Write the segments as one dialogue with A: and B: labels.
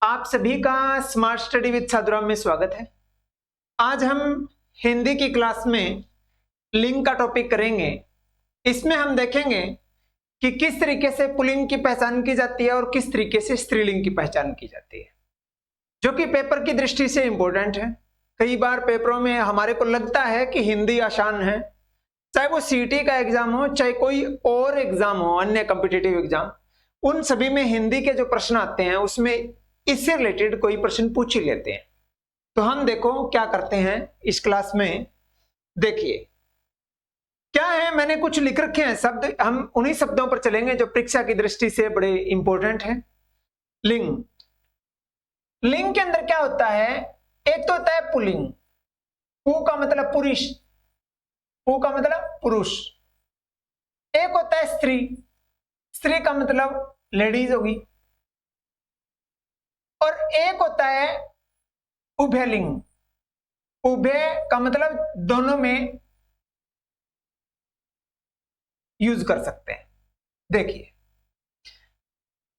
A: आप सभी का स्मार्ट स्टडी विद साधुराम में स्वागत है। आज हम हिंदी की क्लास में लिंग का टॉपिक करेंगे। इसमें हम देखेंगे कि किस तरीके से पुल्लिंग की पहचान की जाती है और किस तरीके से स्त्रीलिंग की पहचान की जाती है, जो कि पेपर की दृष्टि से इंपॉर्टेंट है। कई बार पेपरों में हमारे को लगता है कि हिंदी आसान है, चाहे वो सीटी का एग्जाम हो, चाहे कोई और एग्जाम हो, अन्य कॉम्पिटिटिव एग्जाम, उन सभी में हिंदी के जो प्रश्न आते हैं उसमें इससे रिलेटेड कोई प्रश्न पूछ ही लेते हैं। तो हम देखो क्या करते हैं इस क्लास में। देखिए क्या है, मैंने कुछ लिख रखे हैं शब्द, हम उन्हीं शब्दों पर चलेंगे जो परीक्षा की दृष्टि से बड़े इंपॉर्टेंट हैं। लिंग, लिंग के अंदर क्या होता है? एक तो होता है पुल्लिंग, पु का मतलब पुरुष, पु का मतलब पुरुष। एक होता है स्त्री, स्त्री का मतलब लेडीज होगी। और एक होता है उभयलिंग, उभय का मतलब दोनों में यूज कर सकते हैं। देखिए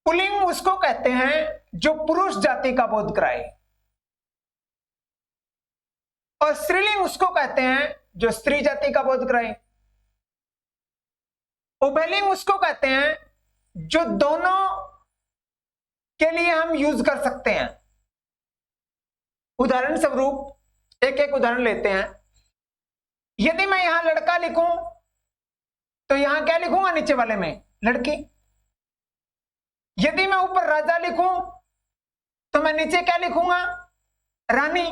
A: पुल्लिंग उसको कहते हैं जो पुरुष जाति का बोध कराए, और स्त्रीलिंग उसको कहते हैं जो स्त्री जाति का बोध कराए। उभयलिंग उसको कहते हैं जो दोनों के लिए हम यूज कर सकते हैं। उदाहरण स्वरूप एक एक उदाहरण लेते हैं। यदि मैं यहां लड़का लिखूं तो यहां क्या लिखूंगा? नीचे वाले में लड़की। यदि मैं ऊपर राजा लिखूं तो मैं नीचे क्या लिखूंगा? रानी।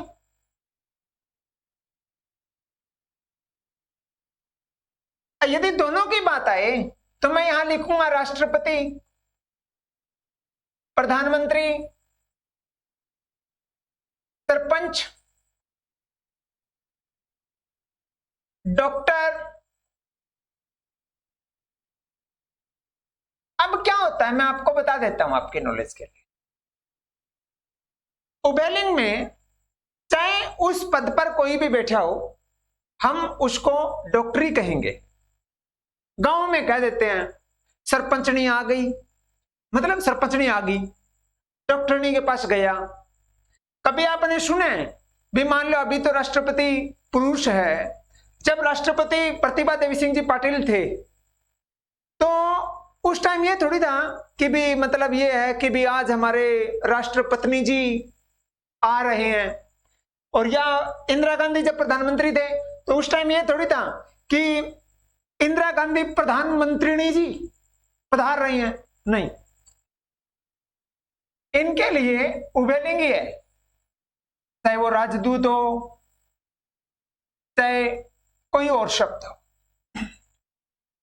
A: यदि दोनों की बात आए तो मैं यहां लिखूंगा राष्ट्रपति, प्रधानमंत्री, सरपंच, डॉक्टर। अब क्या होता है मैं आपको बता देता हूं आपके नॉलेज के लिए। उभयलिंग में चाहे उस पद पर कोई भी बैठा हो, हम उसको डॉक्टरी कहेंगे। गांव में कह देते हैं सरपंचनी आ गई, मतलब सरपंचनी आ गई, डॉक्टरनी के पास गया। कभी आपने सुने भी, मान लो अभी तो राष्ट्रपति पुरुष है, जब राष्ट्रपति प्रतिभा देवी सिंह जी पाटिल थे तो उस टाइम ये थोड़ी था कि भी मतलब ये है कि भी आज हमारे राष्ट्रपत्नी जी आ रहे हैं। और या इंदिरा गांधी जब प्रधानमंत्री थे तो उस टाइम ये थोड़ी था कि इंदिरा गांधी प्रधानमंत्री जी पधार रही हैं। नहीं, इनके लिए उभयलिंग ही है, चाहे वो राजदूत हो, चाहे कोई और शब्द हो,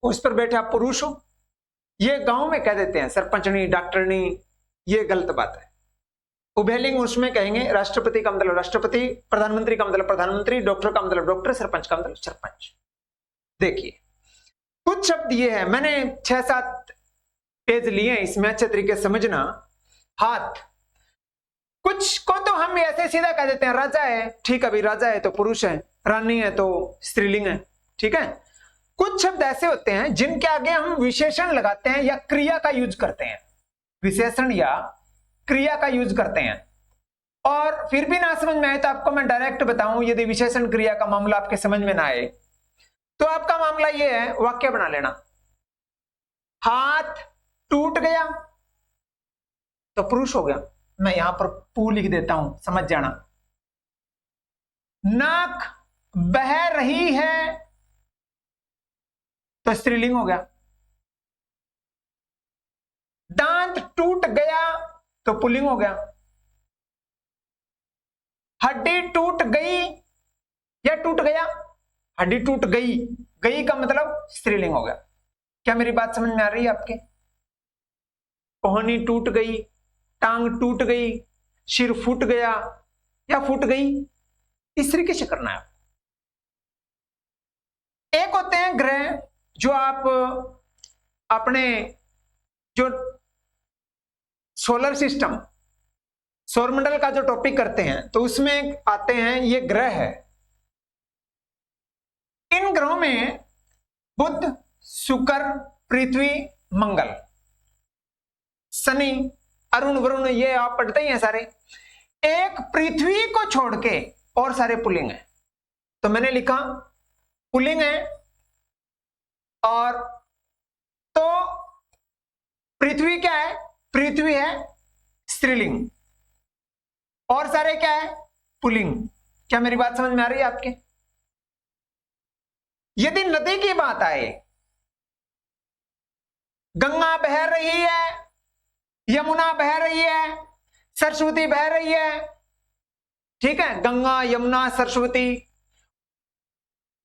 A: उस पर बैठा पुरुष हो। ये गांव में कह देते हैं सरपंचनी, डॉक्टरनी, ये गलत बात है। उभयलिंग उसमें कहेंगे राष्ट्रपति का मतलब राष्ट्रपति, प्रधानमंत्री का मतलब प्रधानमंत्री, डॉक्टर का मतलब डॉक्टर, सरपंच का मतलब सरपंच। देखिए कुछ शब्द ये है, मैंने 6-7 पेज लिए हैं, इसमें अच्छे तरीके से समझना। हाथ, कुछ को तो हम ऐसे सीधा कह देते हैं राजा है, ठीक है भाई, राजा है तो पुरुष है, रानी है तो स्त्रीलिंग है, ठीक है। कुछ शब्द ऐसे होते हैं जिनके आगे हम विशेषण लगाते हैं या क्रिया का यूज करते हैं, विशेषण या क्रिया का यूज करते हैं। और फिर भी ना समझ में आए तो आपको मैं डायरेक्ट बताऊं, यदि विशेषण क्रिया का मामला आपके समझ में ना आए तो आपका मामला यह है, वाक्य बना लेना। हाथ टूट गया तो पुरुष हो गया, मैं यहां पर पू लिख देता हूं, समझ जाना। नाक बह रही है तो स्त्रीलिंग हो गया। दांत टूट गया तो पुल्लिंग हो गया। हड्डी टूट गई या टूट गया, हड्डी टूट गई, गई का मतलब स्त्रीलिंग हो गया। क्या मेरी बात समझ में आ रही है आपके? कोहनी टूट गई, टांग टूट गई, सिर फूट गया या फूट गई, इस तरीके से करना है। एक होते हैं ग्रह, जो आप अपने जो सोलर सिस्टम, सौरमंडल का जो टॉपिक करते हैं तो उसमें आते हैं ये ग्रह है। इन ग्रहों में बुध, शुक्र, पृथ्वी, मंगल, शनि, अरुण वरुण ये आप पढ़ते ही हैं सारे। एक पृथ्वी को छोड़ के और सारे पुल्लिंग है, तो मैंने लिखा पुल्लिंग है। और तो पृथ्वी क्या है? पृथ्वी है स्त्रीलिंग और सारे क्या है? पुल्लिंग। क्या मेरी बात समझ में आ रही है आपके? यदि नदी की बात आए, गंगा बह रही है, यमुना बह रही है, सरस्वती बह रही है, ठीक है, गंगा यमुना सरस्वती,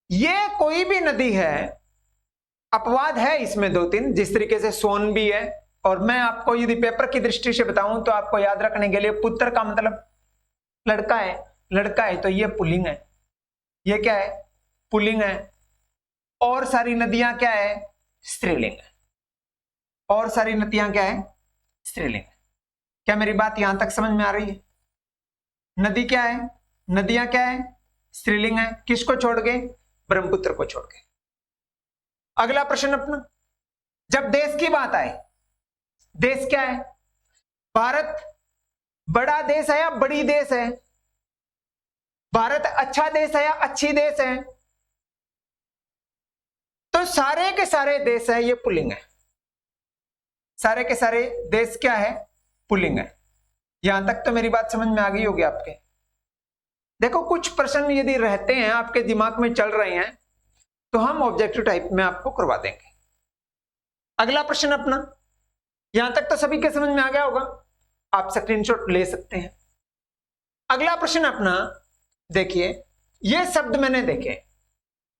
A: ये कोई भी नदी है, अपवाद है इसमें दो तीन, जिस तरीके से सोन भी है। और मैं आपको यदि पेपर की दृष्टि से बताऊं तो आपको याद रखने के लिए, पुत्र का मतलब लड़का है, लड़का है तो ये पुल्लिंग है, ये क्या है? पुल्लिंग है। और सारी नदियां क्या है? स्त्रीलिंग है। और सारी नदियां क्या है? स्त्रीलिंग है। क्या मेरी बात यहां तक समझ में आ रही है? नदी क्या है? नदियां क्या है? स्त्रीलिंग है। किसको छोड़ के? ब्रह्मपुत्र को छोड़ के। अगला प्रश्न अपना, जब देश की बात आए, देश क्या है? भारत बड़ा देश है या बड़ी देश है? भारत अच्छा देश है या अच्छी देश है? तो सारे के सारे देश है, ये पुल्लिंग है। सारे के सारे देश क्या है? पुल्लिंग है। यहां तक तो मेरी बात समझ में आ गई होगी आपके। देखो कुछ प्रश्न यदि रहते हैं आपके दिमाग में चल रहे हैं तो हम ऑब्जेक्टिव टाइप में आपको करवा देंगे। अगला प्रश्न अपना, यहां तक तो सभी के समझ में आ गया होगा, आप स्क्रीनशॉट ले सकते हैं। अगला प्रश्न अपना देखिए, ये शब्द मैंने देखे,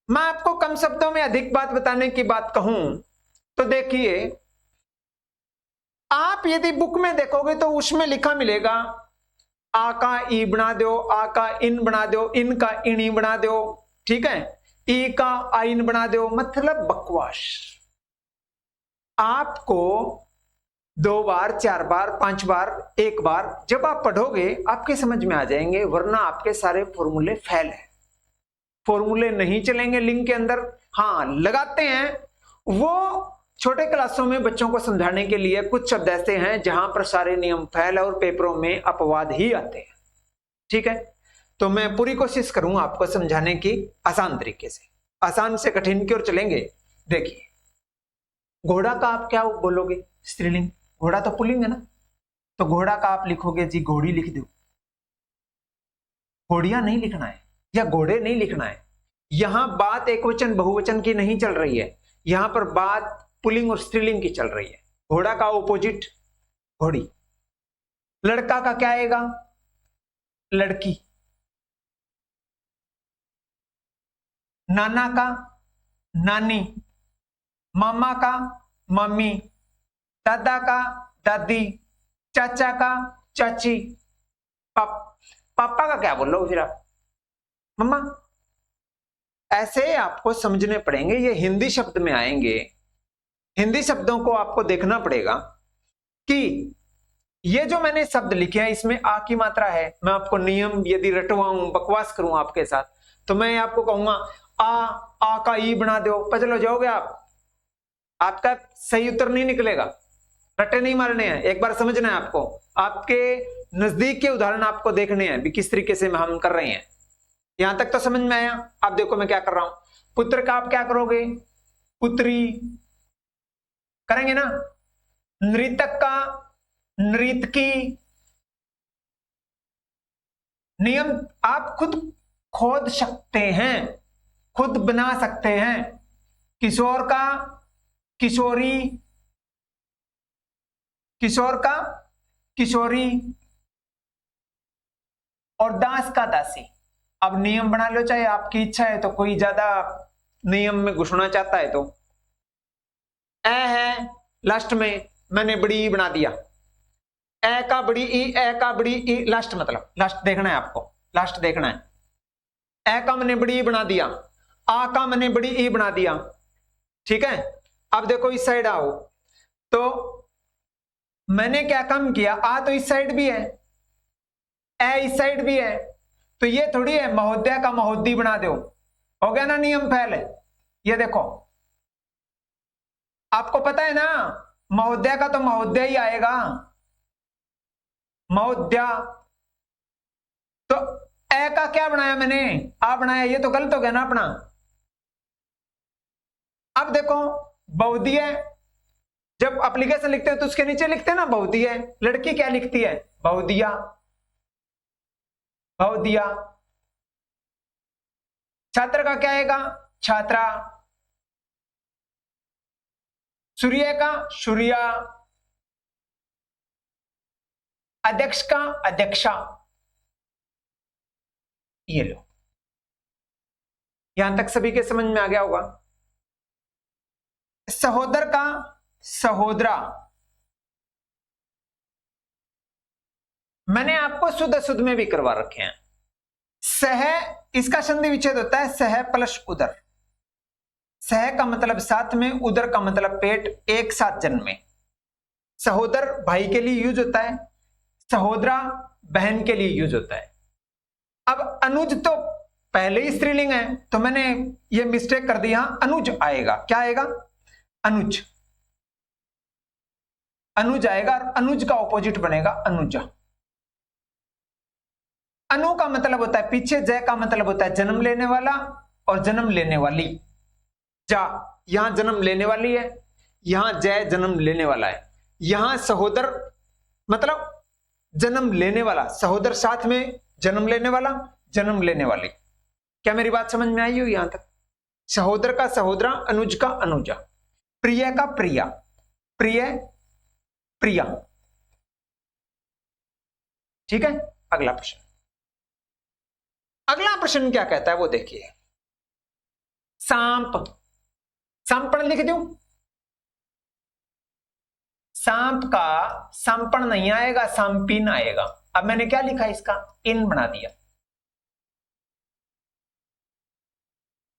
A: मैं आपको कम शब्दों में अधिक बात बताने की बात कहूं तो देखिए, आप यदि बुक में देखोगे तो उसमें लिखा मिलेगा आ का ई बना दो, आ का इन बना दो, इन का इनी बना दो, ठीक है, ई का आइन बना दो, मतलब बकवास। आपको 2 बार 4 बार 5 बार, एक बार जब आप पढ़ोगे आपके समझ में आ जाएंगे, वरना आपके सारे फॉर्मूले फेल है। फॉर्मूले नहीं चलेंगे लिंक के अंदर। हाँ लगाते हैं, वो छोटे क्लासों में बच्चों को समझाने के लिए कुछ शब्द ऐसे हैं जहां पर सारे नियम फेल और पेपरों में अपवाद ही आते हैं, ठीक है। तो मैं पूरी कोशिश करूंगा आपको समझाने की आसान तरीके से, आसान से कठिन की ओर चलेंगे। देखिए, घोड़ा का आप क्या बोलोगे? स्त्रीलिंग। घोड़ा तो पुल्लिंग है ना, तो घोड़ा का आप लिखोगे जी घोड़ी लिख दो। घोड़ियां नहीं लिखना है या घोड़े नहीं लिखना है। यहां बात एक वचन बहुवचन की नहीं चल रही है, यहां पर बात पुल्लिंग और स्त्रीलिंग की चल रही है। घोड़ा का ऑपोजिट घोड़ी। लड़का का क्या आएगा? लड़की। नाना का नानी, मामा का मम्मी, दादा का दादी, चाचा का चाची, पापा का क्या बोल लो फिर आप? मम्मा। ऐसे आपको समझने पड़ेंगे, ये हिंदी शब्द में आएंगे। हिंदी शब्दों को आपको देखना पड़ेगा कि ये जो मैंने शब्द लिखे हैं इसमें आ की मात्रा है। मैं आपको नियम यदि रटवाऊं, बकवास करूं आपके साथ, तो मैं आपको कहूंगा आ का ई बना दो, पजल हो जाओगे आप। आपका सही उत्तर नहीं निकलेगा, रटे नहीं मारने हैं, एक बार समझना है आपको। आपके नजदीक के उदाहरण आपको देखने हैं भी किस तरीके से हम कर रहे हैं। यहां तक तो समझ में आया? आप देखो मैं क्या कर रहा हूं। पुत्र का आप क्या करोगे? पुत्री करेंगे ना। नृतक का नृतकी। नियम आप खुद खोद सकते हैं, खुद बना सकते हैं। किशोर का किशोरी, किशोर का किशोरी, और दास का दासी। अब नियम बना लो, चाहे आपकी इच्छा है तो, कोई ज्यादा नियम में घुसना चाहता है तो। ए है लास्ट में, मैंने बड़ी ई बना दिया। ए का बड़ी ई, ए का बड़ी ई, लास्ट मतलब लास्ट देखना है आपको, लास्ट देखना है। ए का मैंने बड़ी ई बना दिया, आ का मैंने बड़ी ई बना दिया, ठीक है। अब देखो इस साइड आओ, तो मैंने क्या काम किया, आ तो इस साइड भी है, ए इस साइड भी है, तो ये थोड़ी है महोदय का महोदय बना दो, हो गया ना नियम फेल है। ये देखो आपको पता है ना, महोदय का तो महोदय ही आएगा, मौद्या। तो ए का क्या बनाया मैंने, आ बनाया, ये तो गलत हो गया ना अपना। अब देखो बहुधीय, जब एप्लीकेशन लिखते हो तो उसके नीचे लिखते हैं ना बहुधीय। लड़की क्या लिखती है, बहुदिया, बहुदिया। छात्र का क्या आएगा, छात्रा। सूर्य का सूर्या। अध्यक्ष का अध्यक्षा। ये लो, यहां तक सभी के समझ में आ गया होगा। सहोदर का सहोदरा। मैंने आपको शुद्ध शुद्ध में भी करवा रखे हैं। सह, इसका संधि विच्छेद होता है सह प्लस उदर। सह का मतलब साथ में, उदर का मतलब पेट, एक साथ जन्मे। सहोदर भाई के लिए यूज होता है, सहोदरा बहन के लिए यूज होता है। अब अनुज तो पहले ही स्त्रीलिंग है, तो मैंने ये मिस्टेक कर दी, यहां अनुज आएगा। क्या आएगा, अनुज। अनुज आएगा और अनुज का ऑपोजिट बनेगा अनुजा। अनु का मतलब होता है पीछे, जय का मतलब होता है जन्म लेने वाला और जन्म लेने वाली। जा, यहां जन्म लेने वाली है, यहां जय जन्म लेने वाला है। यहां सहोदर मतलब जन्म लेने वाला, सहोदर साथ में जन्म लेने वाला, जन्म लेने वाली। क्या मेरी बात समझ में आई हो यहां तक? सहोदर का सहोदरा, अनुज का अनुजा, प्रिय का प्रिया, प्रिय प्रिया। ठीक है, अगला प्रश्न। अगला प्रश्न क्या कहता है वो देखिए। सांप, सांपण लिख दूं? सांप का सांपण नहीं आएगा, सांपिन आएगा। अब मैंने क्या लिखा, इसका इन बना दिया।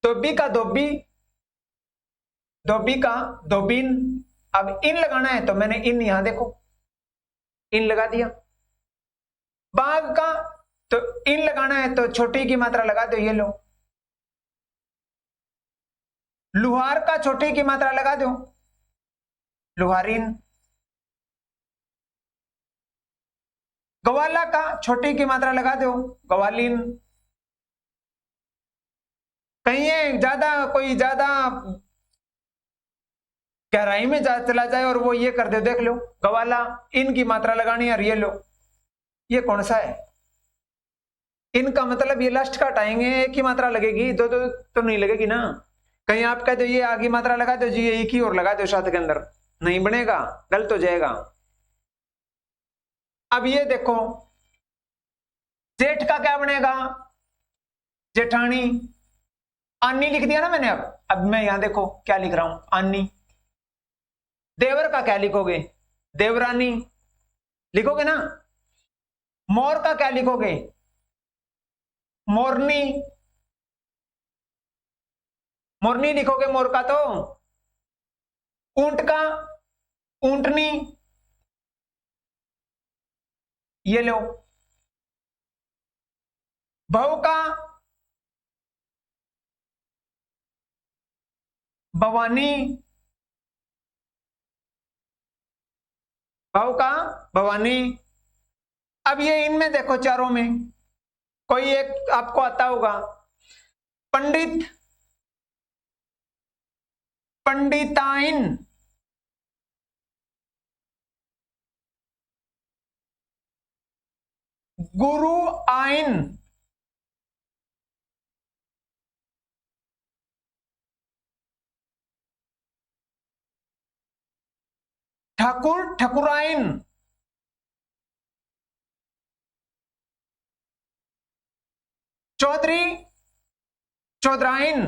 A: धोबी का धोबी, धोबी का धोबीन। अब इन लगाना है तो मैंने इन, यहां देखो इन लगा दिया। बाघ का तो इन लगाना है तो छोटी की मात्रा लगा दो, ये लो। लुहार का छोटी की मात्रा लगा दो, लुहारिन। गवाला का छोटी की मात्रा लगा दो, गवालिन। कहीं ज्यादा, कोई ज्यादा गहराई में चला जाए और वो ये कर दे, देख लो गवाला, इन की मात्रा लगानी है और ये लो। ये कौन सा है, इनका मतलब ये लास्ट का हटाएंगे, एक ही मात्रा लगेगी, दो दो तो नहीं लगेगी ना। कहीं आप कहते हो ये आगे मात्रा लगा दो जी, ये एक ही और लगा दो साथ के अंदर, नहीं बनेगा, गलत हो जाएगा। अब ये देखो, जेठ का क्या बनेगा, जेठानी। आनी लिख दिया ना मैंने। अब मैं यहां देखो क्या लिख रहा हूं, आनी। देवर का क्या लिखोगे, देवरानी लिखोगे ना। मोर का क्या लिखोगे, मोरनी, मोरनी लिखोगे मोर का तो। ऊंट का ऊंटनी, ये लो। बहू का भवानी, बहू का भवानी। अब ये इनमें देखो चारों में कोई एक आपको आता होगा, पंडित, पंडिताइन, गुरु आइन, ठाकुर ठकुराइन, चौधरी चौधराइन।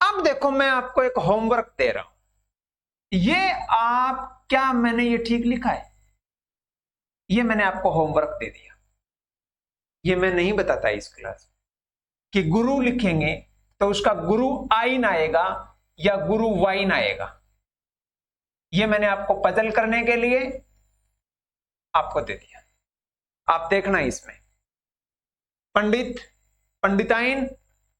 A: अब देखो मैं आपको एक होमवर्क दे रहा हूं, ये आप क्या मैंने ये ठीक लिखा है, ये मैंने आपको होमवर्क दे दिया। ये मैं नहीं बताता इस क्लास कि गुरु लिखेंगे तो उसका गुरु आइन आएगा या गुरु वाइन आएगा। ये मैंने आपको पजल करने के लिए आपको दे दिया, आप देखना इसमें। पंडित पंडिताइन,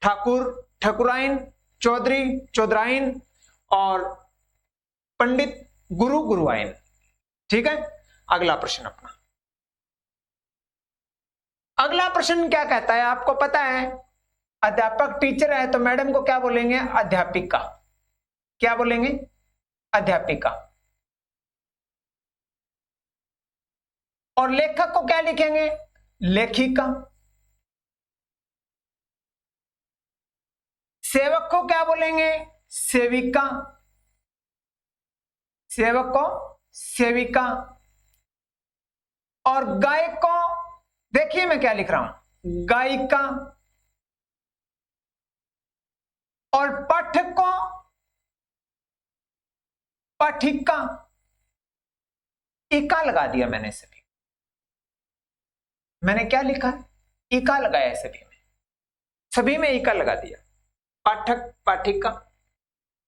A: ठाकुर ठकुराइन, चौधरी चौधराइन और पंडित गुरु गुरुआयन। ठीक है, अगला प्रश्न अपना। अगला प्रश्न क्या कहता है आपको पता है? अध्यापक टीचर है तो मैडम को क्या बोलेंगे? अध्यापिका। क्या बोलेंगे? अध्यापिका। और लेखक को क्या लिखेंगे? लेखिका। सेवक को क्या बोलेंगे? सेविका। सेवक को सेविका। और गायक को देखिए मैं क्या लिख रहा हूं, गायिका। और पाठक को पाठिका। इका लगा दिया मैंने सभी। मैंने क्या लिखा है? इका लगाया सभी में इका लगा दिया। पाठक पाठिका,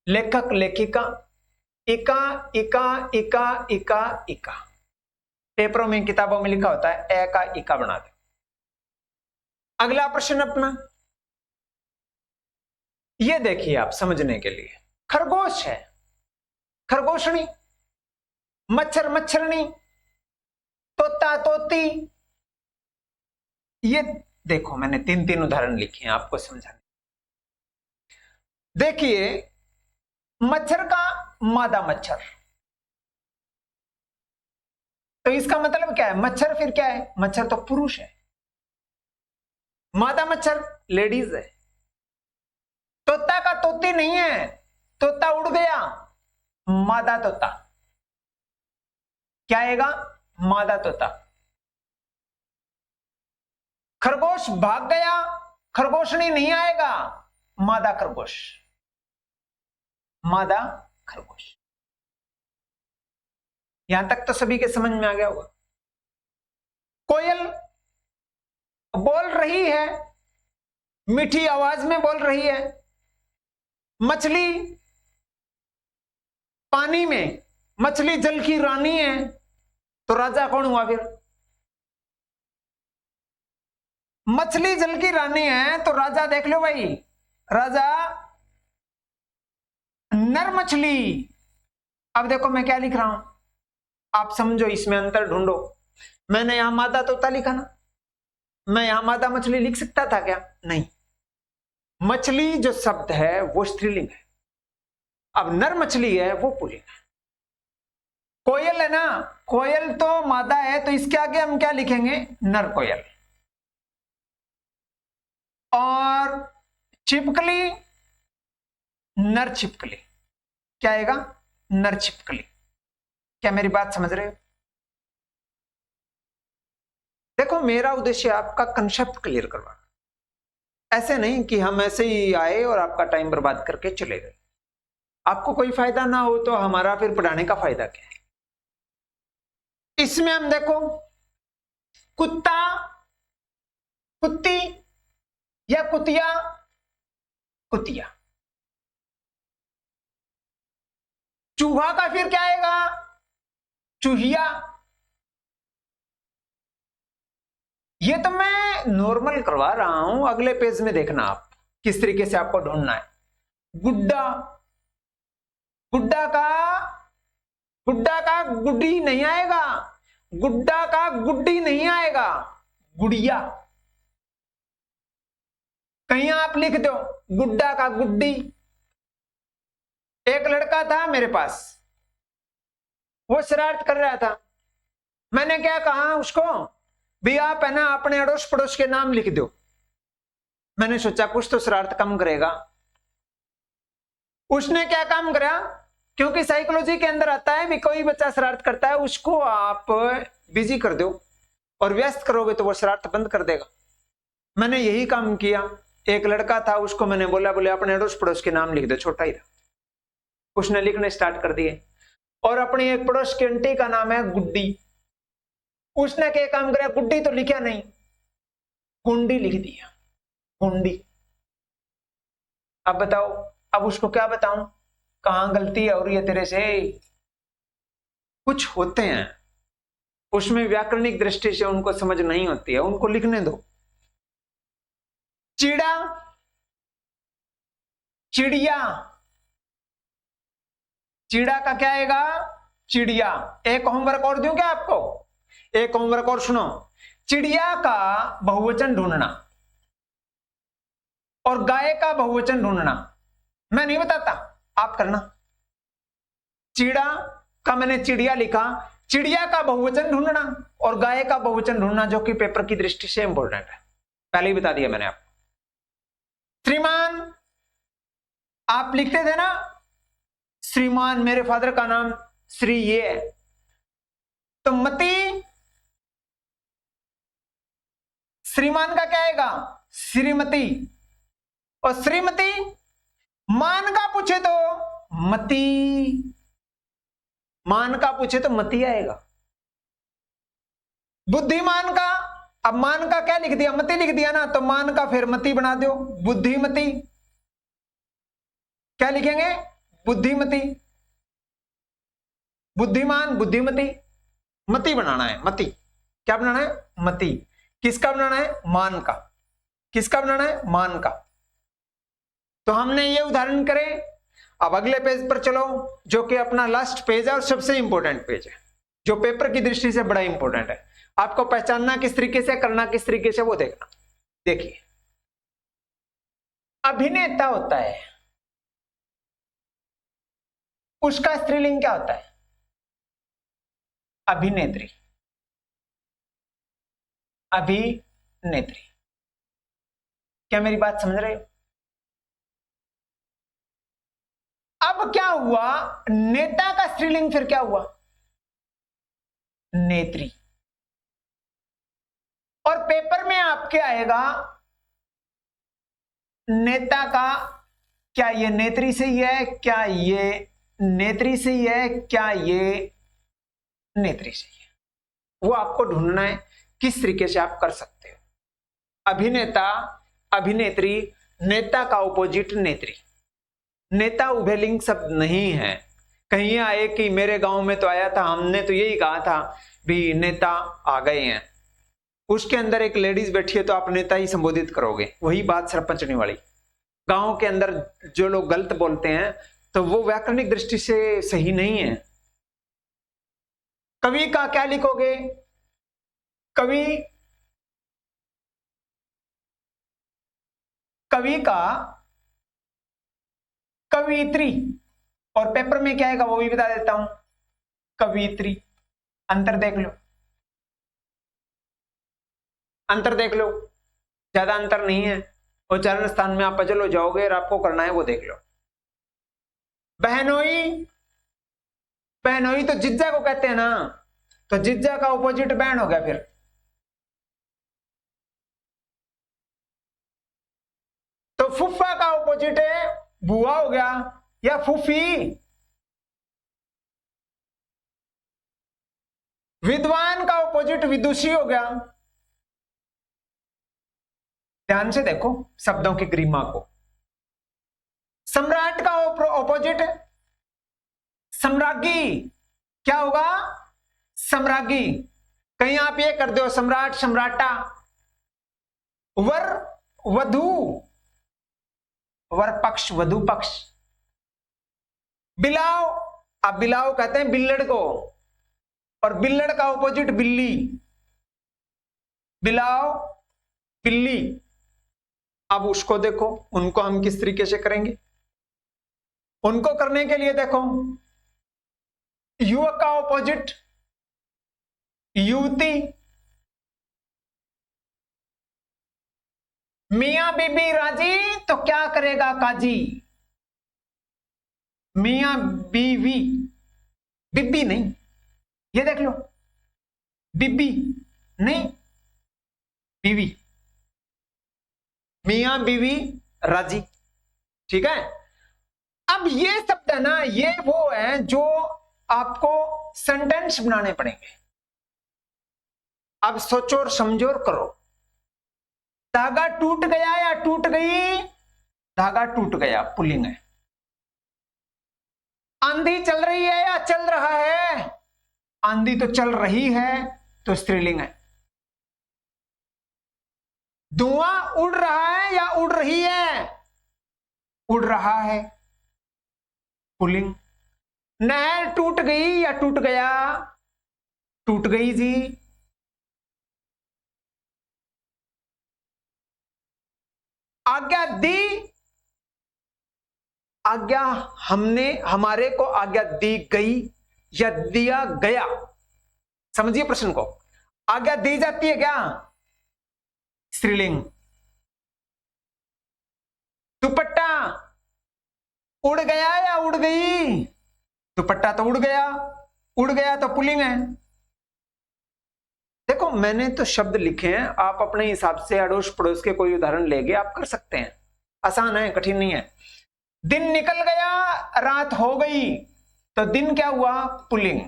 A: लेखक लेखिका, इका इका इका इका इका। पेपरों में किताबों में लिखा होता है ए का इका बना दे। अगला प्रश्न अपना ये देखिए आप समझने के लिए। खरगोश है, खरगोशनी, मच्छर मच्छरनी, तोता तोती। ये देखो मैंने तीन उदाहरण लिखे हैं आपको समझाने। देखिए मच्छर का मादा मच्छर, तो इसका मतलब क्या है? मच्छर फिर क्या है? मच्छर तो पुरुष है। मादा मच्छर लेडीज है। तोता का तोती नहीं है, तोता उड़ गया, मादा तोता। क्या आएगा? मादा तोता। खरगोश भाग गया, खरगोशनी नहीं आएगा, मादा खरगोश। मादा खरगोश। यहां तक तो सभी के समझ में आ गया होगा। कोयल बोल रही है, मीठी आवाज में बोल रही है। मछली पानी में, मछली जल की रानी है, तो राजा कौन हुआ फिर? मछली जल की रानी है तो राजा देख लो भाई, राजा नर मछली। अब देखो मैं क्या लिख रहा हूं, आप समझो, इसमें अंतर ढूंढो। मैंने यहां मादा तोता लिखा ना, मैं यहां मादा मछली लिख सकता था क्या? नहीं। मछली जो शब्द है वो स्त्रीलिंग है, अब नर मछली है वो पुल्लिंग है। कोयल है ना, कोयल तो मादा है, तो इसके आगे हम क्या लिखेंगे? नर कोयल। और छिपकली नर छिपकली। क्या आएगा? नर छिपकली। क्या मेरी बात समझ रहे हो? देखो मेरा उद्देश्य आपका कंसेप्ट क्लियर करवाना, ऐसे नहीं कि हम ऐसे ही आए और आपका टाइम बर्बाद करके चले गए। आपको कोई फायदा ना हो तो हमारा फिर पढ़ाने का फायदा क्या है? इसमें हम देखो कुत्ता कुत्ती या कुतिया कुतिया। चूहा का फिर क्या आएगा? चूहिया। ये तो मैं नॉर्मल करवा रहा हूं, अगले पेज में देखना आप किस तरीके से आपको ढूंढना है। गुड्डा, गुड्डा का गुड्डी नहीं आएगा, गुड्डा का गुड्डी नहीं आएगा, गुड़िया। कहीं आप लिख दो गुड्डा का गुड्डी। एक लड़का था मेरे पास, वो शरारत कर रहा था। मैंने क्या कहा उसको, भी आप है ना अपने अड़ोस पड़ोस के नाम लिख दो। मैंने सोचा कुछ तो शरारत कम करेगा। उसने क्या काम करा, क्योंकि साइकोलॉजी के अंदर आता है भी कोई बच्चा शरारत करता है उसको आप बिजी कर दो और व्यस्त करोगे तो वो शरारत बंद कर देगा। मैंने यही काम किया। एक लड़का था, उसको मैंने बोला बोले अपने अड़ोस पड़ोस के नाम लिख दो, छोटा ही था। उसने लिखने स्टार्ट कर दिए। और अपनी एक पड़ोस की आंटी का नाम है गुड्डी। उसने क्या काम किया, गुड्डी तो लिखा नहीं, गुंडी लिख दिया, गुंडी। अब बताओ, अब उसको क्या बताऊं, कहां गलती है और ये तेरे से? कुछ होते हैं उसमें व्याकरणिक दृष्टि से उनको समझ नहीं होती है, उनको लिखने दो। चिड़ा, चिड़िया, चीड़ा का क्या आएगा? चिड़िया। एक होमवर्क और दूं क्या आपको? एक होमवर्क और सुनो। चिड़िया का बहुवचन ढूंढना और गाय का बहुवचन ढूंढना। मैं नहीं बताता, आप करना। चीड़ा का मैंने चिड़िया लिखा, चिड़िया का बहुवचन ढूंढना और गाय का बहुवचन ढूंढना, जो कि पेपर की दृष्टि से इंपॉर्टेंट है, पहले ही बता दिया मैंने आपको। श्रीमान आप लिखते थे ना, श्रीमान, मेरे फादर का नाम श्री ये है, तो मती, श्रीमान का क्या आएगा? श्रीमती। और श्रीमती मान का पूछे तो मती, मान का पूछे तो मती आएगा। बुद्धिमान का, अब मान का क्या लिख दिया? मती लिख दिया ना, तो मान का फिर मती बना दो, बुद्धिमती। क्या लिखेंगे? बुद्धिमती। बुद्धिमान, बुद्धिमती, मती बनाना है, मती। क्या बनाना है? मती। किसका बनाना है? मान का। किसका बनाना है? मान का। तो हमने ये उदाहरण करे। अब अगले पेज पर चलो, जो कि अपना लास्ट पेज है और सबसे इंपॉर्टेंट पेज है, जो पेपर की दृष्टि से बड़ा इंपॉर्टेंट है। आपको पहचानना किस तरीके से, करना किस तरीके से, वो देखना। देखिए, अभिनेता होता है, उसका स्त्रीलिंग क्या होता है? अभिनेत्री। अभिनेत्री। क्या मेरी बात समझ रहे हो? अब क्या हुआ? नेता का स्त्रीलिंग फिर क्या हुआ? नेत्री। और पेपर में आपके आएगा नेता का, क्या ये नेत्री से ही है, क्या ये नेत्री से ही है, क्या ये नेत्री से ही है, वो आपको ढूंढना है किस तरीके से आप कर सकते हो। अभिनेता, अभिनेत्री, नेता का ऑपोजिट नेत्री। नेता उभयलिंग शब्द नहीं है। कहीं आए कि मेरे गांव में तो आया था, हमने तो यही कहा था भी नेता आ गए हैं, उसके अंदर एक लेडीज बैठी है तो आप नेता ही संबोधित करोगे। वही बात सरपंचनी वाली। गांव के अंदर जो लोग गलत बोलते हैं तो वो व्याकरणिक दृष्टि से सही नहीं है। कवि का क्या लिखोगे? कवि, कवि का कवित्री। और पेपर में क्या आएगा वो भी बता देता हूं, कवित्री। अंतर देख लो, अंतर देख लो, ज्यादा अंतर नहीं है। उच्चारण स्थान में आप पजल हो जाओगे और आपको करना है वो देख लो। बहनोई, बहनोई तो जिज्जा को कहते हैं ना, तो जिज्जा का ऑपोजिट बहन हो गया। फिर तो फुफ्फा का ऑपोजिट है बुआ हो गया या फूफी। विद्वान का ऑपोजिट विदुषी हो गया। ध्यान से देखो शब्दों की गरिमा को। सम्राट का ऑपोजिट सम्राज्ञी, क्या होगा? सम्राज्ञी। कहीं आप ये कर दो सम्राट, सम्राटा। वर, वधु, वर पक्ष, वधु पक्ष। बिलाव, अब बिलाव कहते हैं बिल्लड़ को, और बिल्लड़ का ऑपोजिट बिल्ली। बिलाव, बिल्ली। अब उसको देखो, उनको हम किस तरीके से करेंगे। उनको करने के लिए देखो, युवक का ऑपोजिट युवती। मियां बीबी राजी तो क्या करेगा काजी? मियां बीवी, बीबी नहीं, ये देख लो, बीबी नहीं, बीवी। मियां बीवी राजी, ठीक है। अब ये शब्द है ना, ये वो है जो आपको सेंटेंस बनाने पड़ेंगे। अब सोचो और समझो और करो। धागा टूट गया या टूट गई? धागा टूट गया, पुल्लिंग है। आंधी चल रही है या चल रहा है? आंधी तो चल रही है, तो स्त्रीलिंग है। धुआं उड़ रहा है या उड़ रही है? उड़ रहा है, पुल्लिंग। नहर टूट गई या टूट गया? टूट गई जी। आज्ञा दी, आज्ञा हमने, हमारे को आज्ञा दी गई या दिया गया? समझिए प्रश्न को। आज्ञा दी जाती है क्या? स्त्रीलिंग। दुपट्टा उड़ गया या उड़ गई? दुपट्टा तो उड़ गया, उड़ गया तो पुल्लिंग है। देखो मैंने तो शब्द लिखे हैं, आप अपने हिसाब से अड़ोस पड़ोस के कोई उदाहरण लेके आप कर सकते हैं। आसान है, कठिन नहीं है। दिन निकल गया, रात हो गई, तो दिन क्या हुआ? पुल्लिंग।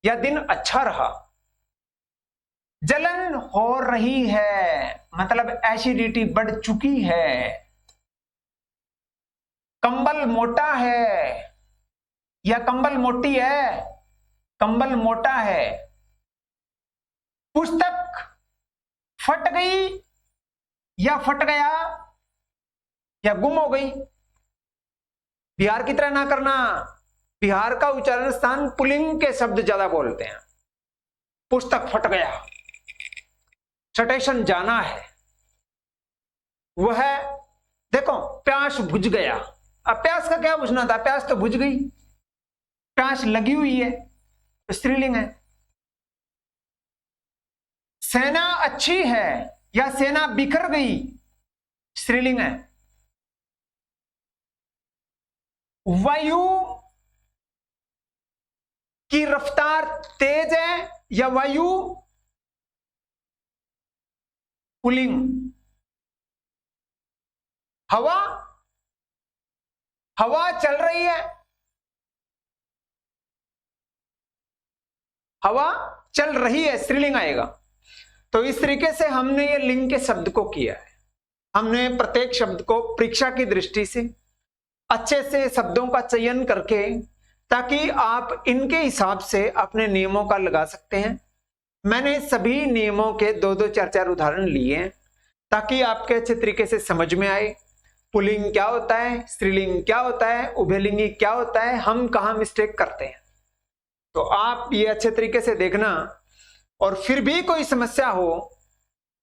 A: या दिन अच्छा रहा। जलन हो रही है, मतलब एसिडिटी बढ़ चुकी है। कंबल मोटा है या कंबल मोटी है? कंबल मोटा है। पुस्तक फट गई या फट गया या गुम हो गई? बिहार की तरह ना करना, बिहार का उच्चारण स्थान पुल्लिंग के शब्द ज्यादा बोलते हैं। पुस्तक फट गया, स्टेशन जाना है। वह देखो प्यास बुझ गया। अब प्यास का क्या बुझना था? प्यास तो बुझ गई। प्यास लगी हुई है, स्त्रीलिंग है। सेना अच्छी है या सेना बिखर गई? स्त्रीलिंग है। वायु की रफ्तार तेज है या वायु पुल्लिंग? हवा, हवा चल रही है, हवा चल रही है, स्त्रीलिंग आएगा। तो इस तरीके से हमने ये लिंग के शब्द को किया है। हमने प्रत्येक शब्द को परीक्षा की दृष्टि से अच्छे से शब्दों का चयन करके, ताकि आप इनके हिसाब से अपने नियमों का लगा सकते हैं। मैंने सभी नियमों के 2-2, 4-4 उदाहरण लिए हैं, ताकि आपके अच्छे तरीके से समझ में आए पुल्लिंग क्या होता है, स्त्रीलिंग क्या होता है, उभयलिंगी क्या होता है, हम कहां मिस्टेक करते हैं। तो आप ये अच्छे तरीके से देखना, और फिर भी कोई समस्या हो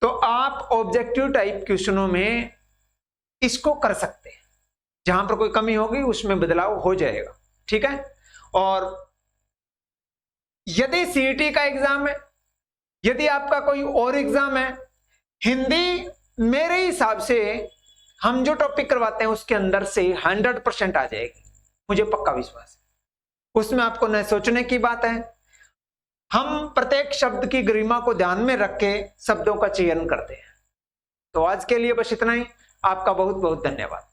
A: तो आप ऑब्जेक्टिव टाइप क्वेश्चनों में इसको कर सकते हैं। जहां पर कोई कमी होगी उसमें बदलाव हो जाएगा, ठीक है। और यदि सीईटी का एग्जाम है, यदि आपका कोई और एग्जाम है, हिंदी मेरे हिसाब से हम जो टॉपिक करवाते हैं उसके अंदर से 100% आ जाएगी, मुझे पक्का विश्वास है। उसमें आपको न सोचने की बात है। हम प्रत्येक शब्द की गरिमा को ध्यान में रख के शब्दों का चयन करते हैं। तो आज के लिए बस इतना ही। आपका बहुत बहुत धन्यवाद।